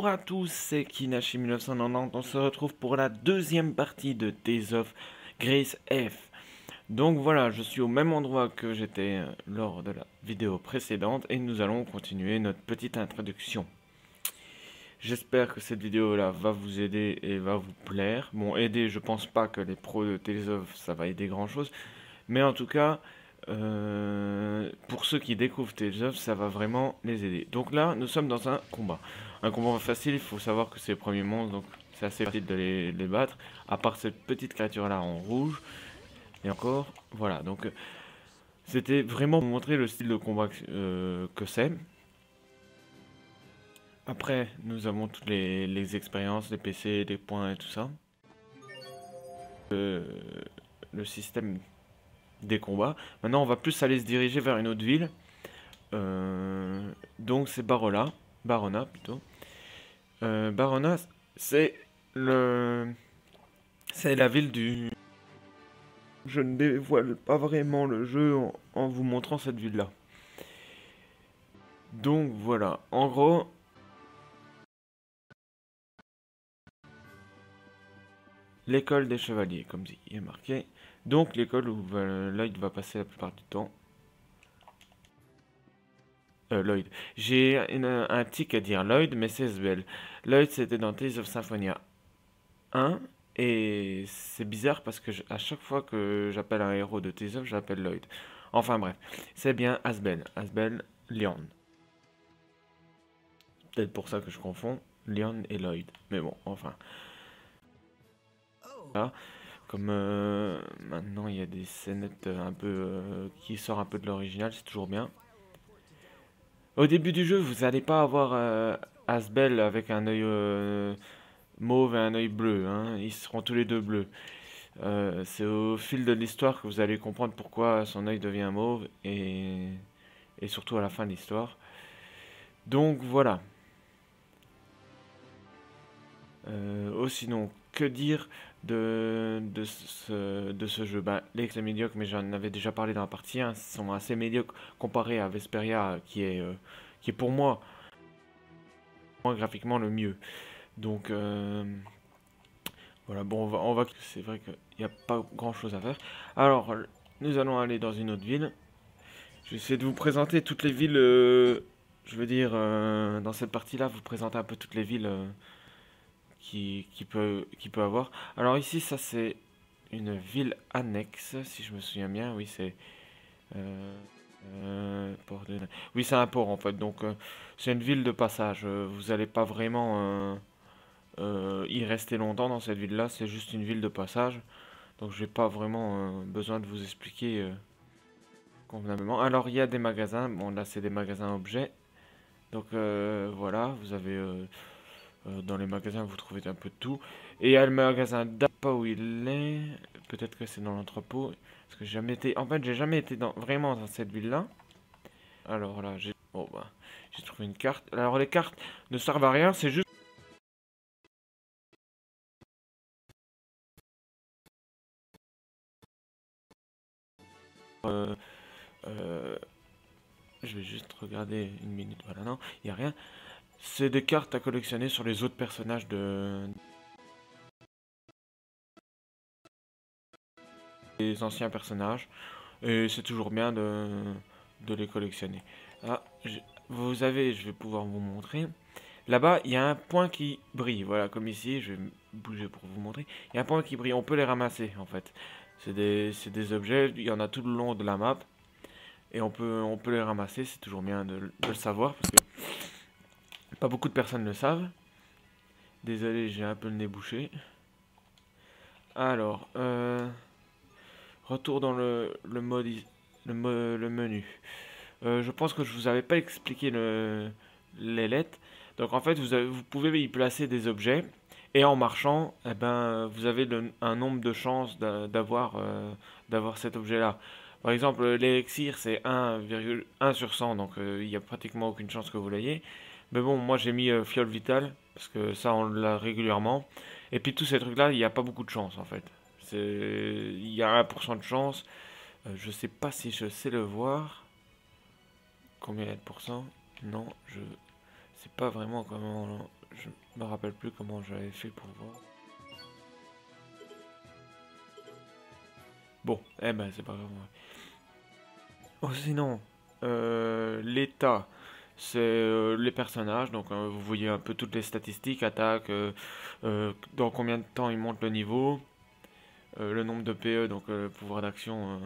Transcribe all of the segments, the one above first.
Bonjour à tous, c'est Kinashi1990. On se retrouve pour la deuxième partie de Tales of Grace F. Donc voilà, je suis au même endroit que j'étais lors de la vidéo précédente et nous allons continuer notre petite introduction. J'espère que cette vidéo-là va vous aider et va vous plaire. Bon, aider, je pense pas que les pros de Tales of ça va aider grand-chose, mais en tout cas, pour ceux qui découvrent Tales of, ça va vraiment les aider. Donc là, nous sommes dans un combat. Un combat facile, il faut savoir que c'est les premiers monstres, donc c'est assez facile de les battre. À part cette petite créature-là en rouge. Et encore, voilà. Donc c'était vraiment pour montrer le style de combat que c'est. Après, nous avons toutes les expériences, les PC, les points et tout ça. Le système des combats. Maintenant, on va plus aller se diriger vers une autre ville. Donc c'est Barona plutôt. Barona, c'est la ville du. Je ne dévoile pas vraiment le jeu en vous montrant cette ville-là. Donc voilà, en gros. L'école des chevaliers, comme il est marqué. Donc l'école où Lloyd va passer la plupart du temps. Lloyd. J'ai un tic à dire Lloyd, mais c'est Sbel. Lloyd, c'était dans Tales of Symphonia 1. Et c'est bizarre parce que à chaque fois que j'appelle un héros de Tales of, j'appelle Lloyd. Enfin bref, c'est bien Asbel. Asbel, Leon. Peut-être pour ça que je confonds Leon et Lloyd. Mais bon, enfin. Là, comme maintenant il y a des scénettes un peu qui sortent un peu de l'original, c'est toujours bien. Au début du jeu, vous n'allez pas avoir Asbel avec un œil mauve et un œil bleu, hein. Ils seront tous les deux bleus. C'est au fil de l'histoire que vous allez comprendre pourquoi son œil devient mauve et surtout à la fin de l'histoire. Donc voilà. Sinon, que dire de ce jeu? Bah, les c'est médiocre, mais j'en avais déjà parlé dans la partie 1, sont assez médiocres comparé à Vesperia, qui est pour moi graphiquement le mieux. Donc voilà, bon, c'est vrai qu'il n'y a pas grand chose à faire. Alors, nous allons aller dans une autre ville. Je vais essayer de vous présenter toutes les villes, je veux dire, dans cette partie-là, vous présenter un peu toutes les villes qui peut avoir. Alors ici, ça c'est une ville annexe, si je me souviens bien. Oui, c'est euh, oui, c'est un port en fait. Donc c'est une ville de passage. Vous n'allez pas vraiment y rester longtemps dans cette ville-là. C'est juste une ville de passage. Donc j'ai pas vraiment besoin de vous expliquer convenablement. Alors il y a des magasins. Bon là c'est des magasins objets. Donc voilà, vous avez dans les magasins, vous trouvez un peu de tout. Et il y a le magasin pas où il est. Peut-être que c'est dans l'entrepôt. Parce que j'ai jamais été. En fait, j'ai jamais été vraiment dans cette ville-là. Alors là, j'ai trouvé une carte. Alors les cartes ne servent à rien, c'est juste. Euh, euh, je vais juste regarder une minute. Voilà, non, il n'y a rien. C'est des cartes à collectionner sur les autres personnages des anciens personnages. Et c'est toujours bien de les collectionner. Ah, je vais pouvoir vous montrer. Là-bas, il y a un point qui brille. Voilà, comme ici, je vais bouger pour vous montrer. Il y a un point qui brille. On peut les ramasser, en fait. C'est des objets. Il y en a tout le long de la map. Et on peut les ramasser. C'est toujours bien de le savoir. Parce que pas beaucoup de personnes le savent. Désolé, j'ai un peu le nez bouché. Alors, retour dans le mode, le menu. Je pense que je vous avais pas expliqué les lettres. Donc en fait, vous pouvez y placer des objets. Et en marchant, eh ben, vous avez un nombre de chances d'avoir cet objet-là. Par exemple, l'élixir, c'est 1,1 sur 100, donc il n'y a pratiquement aucune chance que vous l'ayez. Mais bon, moi j'ai mis fiole vitale, parce que ça on l'a régulièrement. Et puis tous ces trucs-là, il n'y a pas beaucoup de chance en fait. Il y a 1% de chance. Je sais pas si je sais le voir. Combien il y a de pourcents? Non, je sais pas vraiment comment Je me rappelle plus comment j'avais fait pour voir. Bon, eh ben c'est pas grave. Oh, sinon, l'état, c'est les personnages. Donc vous voyez un peu toutes les statistiques, attaque, dans combien de temps il monte le niveau, le nombre de PE, donc pouvoir d'action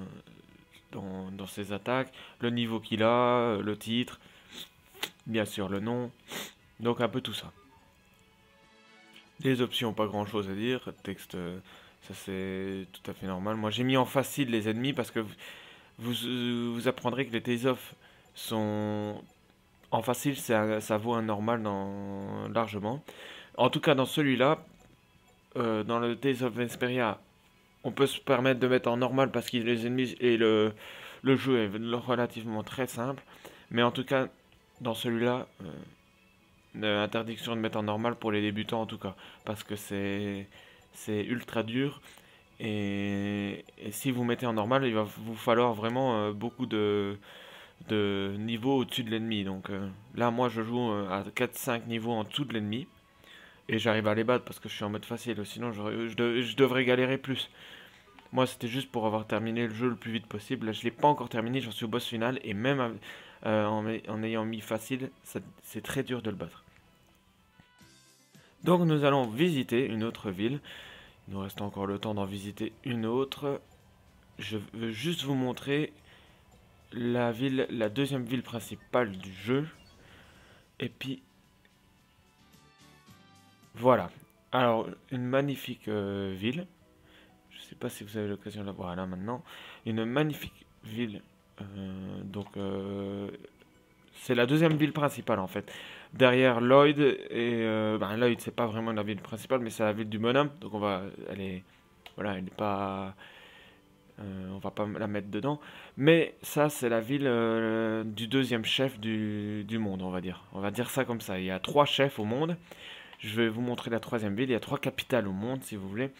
dans ses attaques, le niveau qu'il a, le titre, bien sûr le nom, donc un peu tout ça. Les options, pas grand chose à dire, texte, ça c'est tout à fait normal. Moi j'ai mis en facile les ennemis parce que vous apprendrez que les Tails-of sont en facile, ça vaut un normal largement. En tout cas dans celui-là, dans le Tales of Vesperia, on peut se permettre de mettre en normal parce que les ennemis et le jeu est relativement très simple. Mais en tout cas, dans celui-là, interdiction de mettre en normal pour les débutants en tout cas. Parce que c'est ultra dur. Et si vous mettez en normal, il va vous falloir vraiment beaucoup de niveaux au-dessus de l'ennemi. Donc là, moi, je joue à 4-5 niveaux en dessous de l'ennemi. Et j'arrive à les battre parce que je suis en mode facile. Sinon, je devrais galérer plus. Moi, c'était juste pour avoir terminé le jeu le plus vite possible. Là, je l'ai pas encore terminé, j'en suis au boss final. Et même en ayant mis facile, c'est très dur de le battre. Donc, nous allons visiter une autre ville. Il nous reste encore le temps d'en visiter une autre. Je veux juste vous montrer la ville, la deuxième ville principale du jeu. Et puis, voilà. Alors, une magnifique ville. Je sais pas si vous avez l'occasion de la voir là maintenant. Une magnifique ville. Donc, c'est la deuxième ville principale en fait. Derrière Lloyd et Lloyd c'est pas vraiment la ville principale, mais c'est la ville du bonhomme. Donc voilà, elle est pas, on va pas la mettre dedans. Mais ça, c'est la ville du deuxième chef du monde, on va dire. On va dire ça comme ça. Il y a 3 chefs au monde. Je vais vous montrer la troisième ville. Il y a 3 capitales au monde, si vous voulez.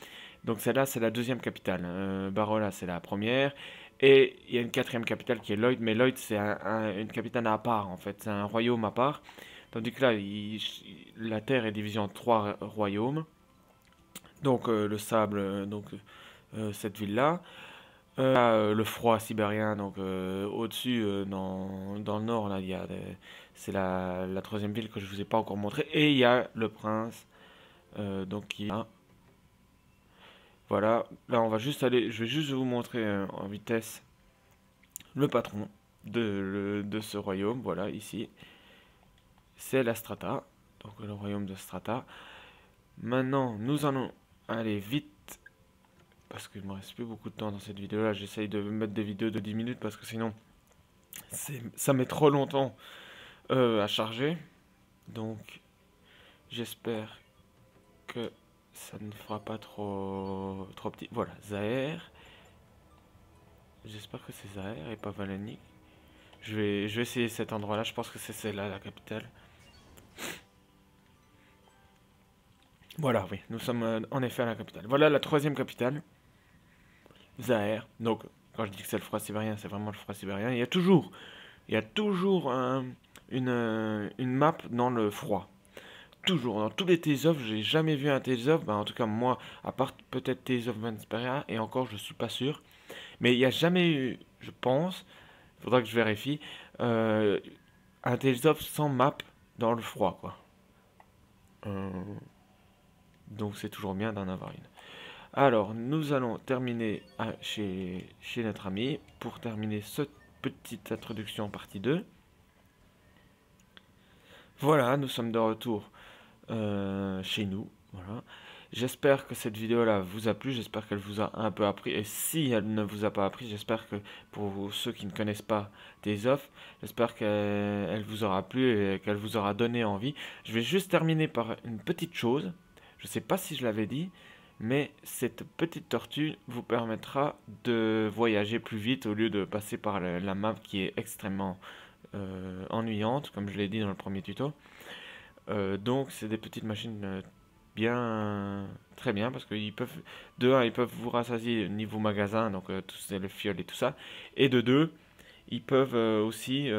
Donc celle-là, c'est la deuxième capitale. Barola, c'est la première. Et il y a une quatrième capitale qui est Lloyd. Mais Lloyd, c'est une capitale à part, en fait. C'est un royaume à part. Tandis que là, la Terre est divisée en 3 royaumes. Donc le sable, cette ville-là. Le froid sibérien, donc au-dessus, dans le nord, là, c'est la troisième ville que je vous ai pas encore montrée. Et il y a le prince, donc qui est là. Voilà, là on va juste aller, je vais juste vous montrer en vitesse le patron de ce royaume. Voilà, ici, c'est la Strata, donc le royaume de Strata. Maintenant, nous allons aller vite, parce qu'il ne me reste plus beaucoup de temps dans cette vidéo-là. J'essaye de mettre des vidéos de 10 minutes, parce que sinon, ça met trop longtemps à charger. Donc, j'espère que ça ne fera pas trop petit. Voilà, Zaher. J'espère que c'est Zaher et pas Valanik. Je vais essayer cet endroit-là. Je pense que c'est celle-là, la capitale. Voilà, oui, nous sommes en effet à la capitale. Voilà la troisième capitale, Zaher. Donc, quand je dis que c'est le froid sibérien, c'est vraiment le froid sibérien. Il y a toujours une map dans le froid. Toujours, dans tous les Tales of, j'ai jamais vu un Tales of, en tout cas moi, à part peut-être Tales of Vesperia, et encore je suis pas sûr, mais il n'y a jamais eu, je pense, il faudra que je vérifie, un Tales of sans map dans le froid, quoi. Euh, donc c'est toujours bien d'en avoir une. Alors, nous allons terminer chez notre ami, pour terminer cette petite introduction partie 2. Voilà, nous sommes de retour chez nous. Voilà. J'espère que cette vidéo-là vous a plu, j'espère qu'elle vous a un peu appris. Et si elle ne vous a pas appris, j'espère que pour ceux qui ne connaissent pas Tales of, j'espère qu'elle vous aura plu et qu'elle vous aura donné envie. Je vais juste terminer par une petite chose. Je ne sais pas si je l'avais dit, mais cette petite tortue vous permettra de voyager plus vite au lieu de passer par la map qui est extrêmement ennuyante, comme je l'ai dit dans le premier tuto. Donc c'est des petites machines très bien parce qu'ils peuvent, de un, ils peuvent vous rassasier niveau magasin, donc tout c'est le fiole et tout ça, et de deux, ils peuvent aussi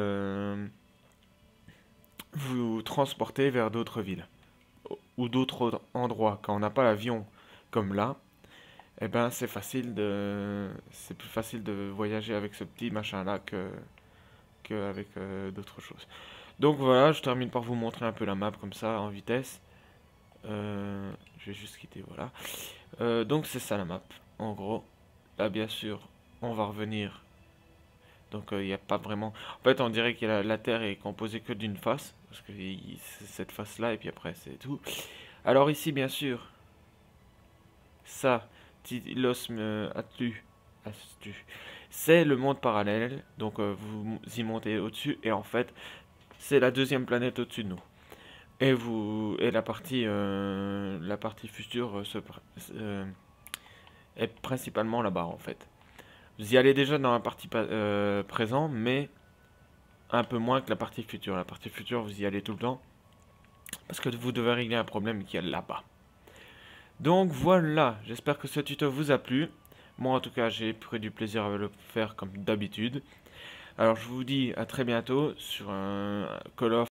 vous transporter vers d'autres villes ou d'autres endroits, quand on n'a pas l'avion comme là, eh ben c'est plus facile de voyager avec ce petit machin là que avec d'autres choses. Donc voilà, je termine par vous montrer un peu la map comme ça en vitesse. Je vais juste quitter, voilà. Donc c'est ça la map, en gros. Là bien sûr, on va revenir. Donc il n'y a pas vraiment. En fait, on dirait que la Terre est composée que d'une face, parce que c'est cette face là et puis après c'est tout. Alors ici bien sûr, ça, Tilos Atlu, Astu, c'est le monde parallèle. Donc vous y montez au-dessus et en fait c'est la deuxième planète au-dessus de nous. Et la partie future est principalement là-bas en fait. Vous y allez déjà dans la partie présent, mais un peu moins que la partie future. La partie future, vous y allez tout le temps, parce que vous devez régler un problème qui est là-bas. Donc voilà, j'espère que ce tuto vous a plu. Moi en tout cas, j'ai pris du plaisir à le faire comme d'habitude. Alors je vous dis à très bientôt sur un Call of